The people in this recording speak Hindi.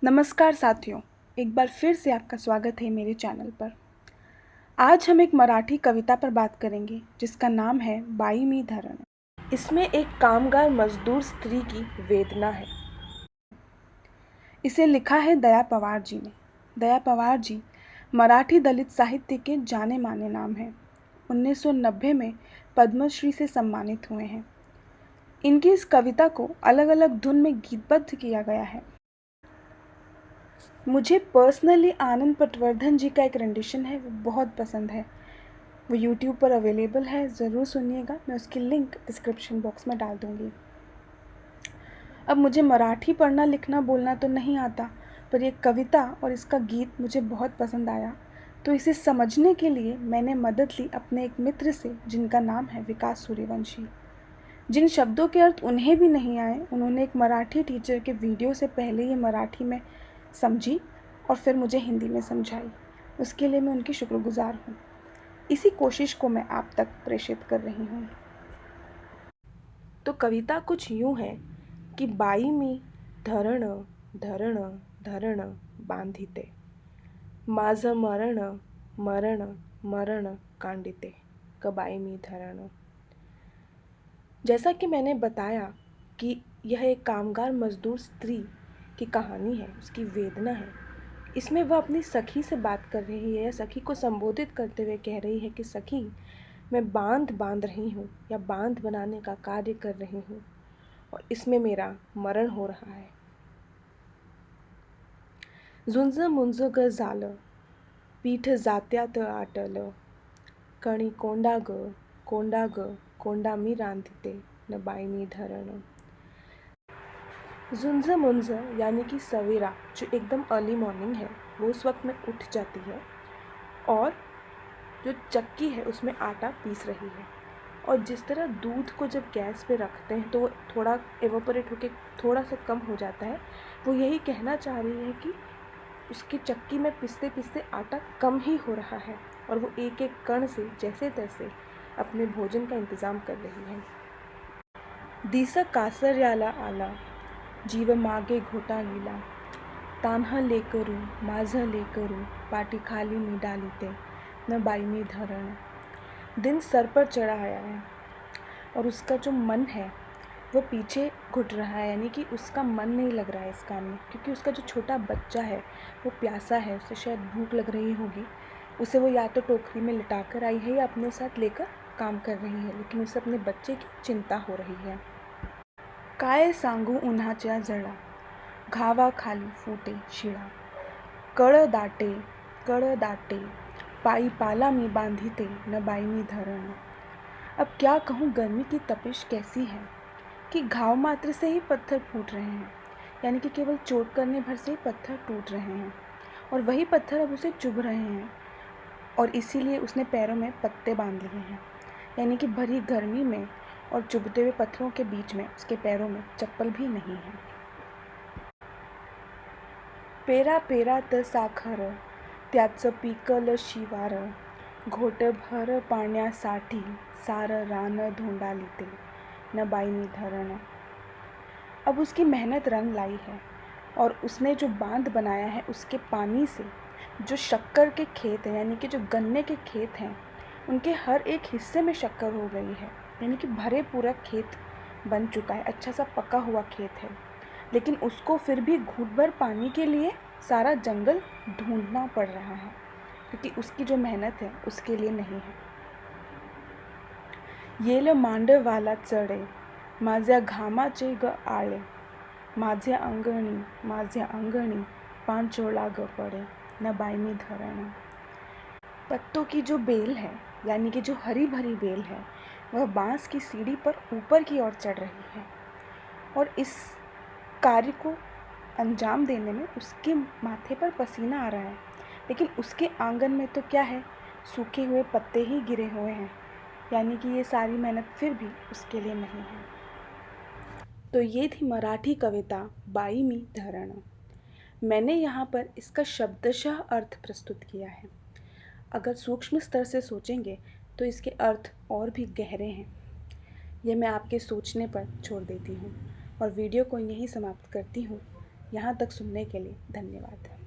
नमस्कार साथियों, एक बार फिर से आपका स्वागत है मेरे चैनल पर। आज हम एक मराठी कविता पर बात करेंगे जिसका नाम है बाई मी धरण। इसमें एक कामगार मजदूर स्त्री की वेदना है। इसे लिखा है दया पवार जी ने। दया पवार जी मराठी दलित साहित्य के जाने माने नाम हैं। 1990 में पद्मश्री से सम्मानित हुए हैं। इनकी इस कविता को अलग अलग धुन में गीतबद्ध किया गया है। मुझे पर्सनली आनंद पटवर्धन जी का एक रेंडिशन है, वो बहुत पसंद है। वो यूट्यूब पर अवेलेबल है, ज़रूर सुनिएगा। मैं उसकी लिंक डिस्क्रिप्शन बॉक्स में डाल दूँगी। अब मुझे मराठी पढ़ना लिखना बोलना तो नहीं आता, पर ये कविता और इसका गीत मुझे बहुत पसंद आया, तो इसे समझने के लिए मैंने मदद ली अपने एक मित्र से जिनका नाम है विकास सूर्यवंशी। जिन शब्दों के अर्थ उन्हें भी नहीं आए, उन्होंने एक मराठी टीचर के वीडियो से पहले ये मराठी में समझी और फिर मुझे हिंदी में समझाई। उसके लिए मैं उनकी शुक्रगुजार हूँ। इसी कोशिश को मैं आप तक प्रेषित कर रही हूँ। तो कविता कुछ यूँ है कि बाई मी धरण धरण धरण बांधिते, माझं मरण मरण मरण कांडिते, कबाई मी धरण। जैसा कि मैंने बताया कि यह एक कामगार मजदूर स्त्री की कहानी है, उसकी वेदना है। इसमें वह अपनी सखी से बात कर रही है या सखी को संबोधित करते हुए कह रही है कि सखी, मैं बांध बांध रही हूँ या बांध बनाने का कार्य कर रही हूँ और इसमें मेरा मरण हो रहा है। झुंज मुंज ग झालं, पीठ जात्यात आटलं, कणी कोंडा ग कोंडा मी रांधिते, न बाई मी धरण। झुंझ मुंझ यानी कि सवेरा, जो एकदम अर्ली मॉर्निंग है, वो उस वक्त में उठ जाती है और जो चक्की है उसमें आटा पीस रही है। और जिस तरह दूध को जब गैस पे रखते हैं तो वो थोड़ा एवोपरेट होके थोड़ा सा कम हो जाता है, वो यही कहना चाह रही है कि उसकी चक्की में पिसते पिसते आटा कम ही हो रहा है और वो एक एक कण से जैसे तैसे अपने भोजन का इंतज़ाम कर रही है। दिस कासर्याला आला, जीव मागे घोटा लिला, तान्ह लेकरू माझं लेकरू, पाटी खाली मी डालीते, न बाई मी धरण। दिन सर पर चढ़ा आया है और उसका जो मन है वो पीछे घुट रहा है, यानी कि उसका मन नहीं लग रहा है इस काम में, क्योंकि उसका जो छोटा बच्चा है वो प्यासा है, उसे शायद भूख लग रही होगी। उसे वो या तो टोकरी में लिटा कर आई है या अपने साथ लेकर काम कर रही है, लेकिन उसे अपने बच्चे की चिंता हो रही है। काय सांगू उन्हाच्या जळा, घावाखाली फुटे शिळा, कळ दाटे, पायी पाला मी बांधिते, न बाई मी धरण। अब क्या कहूँ गर्मी की तपिश कैसी है कि घाव मात्र से ही पत्थर फूट रहे हैं, यानी कि केवल चोट करने भर से ही पत्थर टूट रहे हैं और वही पत्थर अब उसे चुभ रहे हैं और इसीलिए उसने पैरों में पत्ते बांध लिए हैं, यानी कि भरी गर्मी में और चुभते हुए पत्थरों के बीच में उसके पैरों में चप्पल भी नहीं है। पेरा पेरात साखर, त्याचं पिकल शिवार, घोटभर पाण्यासाठी सारं रान धोंडालिते, न बाई मी धरण। अब उसकी मेहनत रंग लाई है और उसने जो बांध बनाया है उसके पानी से जो शक्कर के खेत हैं, यानी कि जो गन्ने के खेत हैं, उनके हर एक हिस्से में शक्कर हो गई है, यानी कि भरे पूरा खेत बन चुका है, अच्छा सा पका हुआ खेत है। लेकिन उसको फिर भी घूंट भर पानी के लिए सारा जंगल ढूंढना पड़ रहा है, क्योंकि उसकी जो मेहनत है उसके लिए नहीं है। येल मांडवाला चढे, माझ्या घामाचे ग आळे, माझ्या अंगणी पांचोळा ग पड़े, न बाई मी धरण। पत्तों की जो बेल है, यानी कि जो हरी भरी बेल है, वह बांस की सीढ़ी पर ऊपर की ओर चढ़ रही है और इस कार्य को अंजाम देने में उसके माथे पर पसीना आ रहा है, लेकिन उसके आंगन में तो क्या है, सूखे हुए पत्ते ही गिरे हुए हैं, यानी कि ये सारी मेहनत फिर भी उसके लिए नहीं है। तो ये थी मराठी कविता बाई मी धरण। मैंने यहाँ पर इसका शब्दशः अर्थ प्रस्तुत किया है। अगर सूक्ष्म स्तर से सोचेंगे तो इसके अर्थ और भी गहरे हैं। यह मैं आपके सोचने पर छोड़ देती हूँ और वीडियो को यहीं समाप्त करती हूँ। यहाँ तक सुनने के लिए धन्यवाद।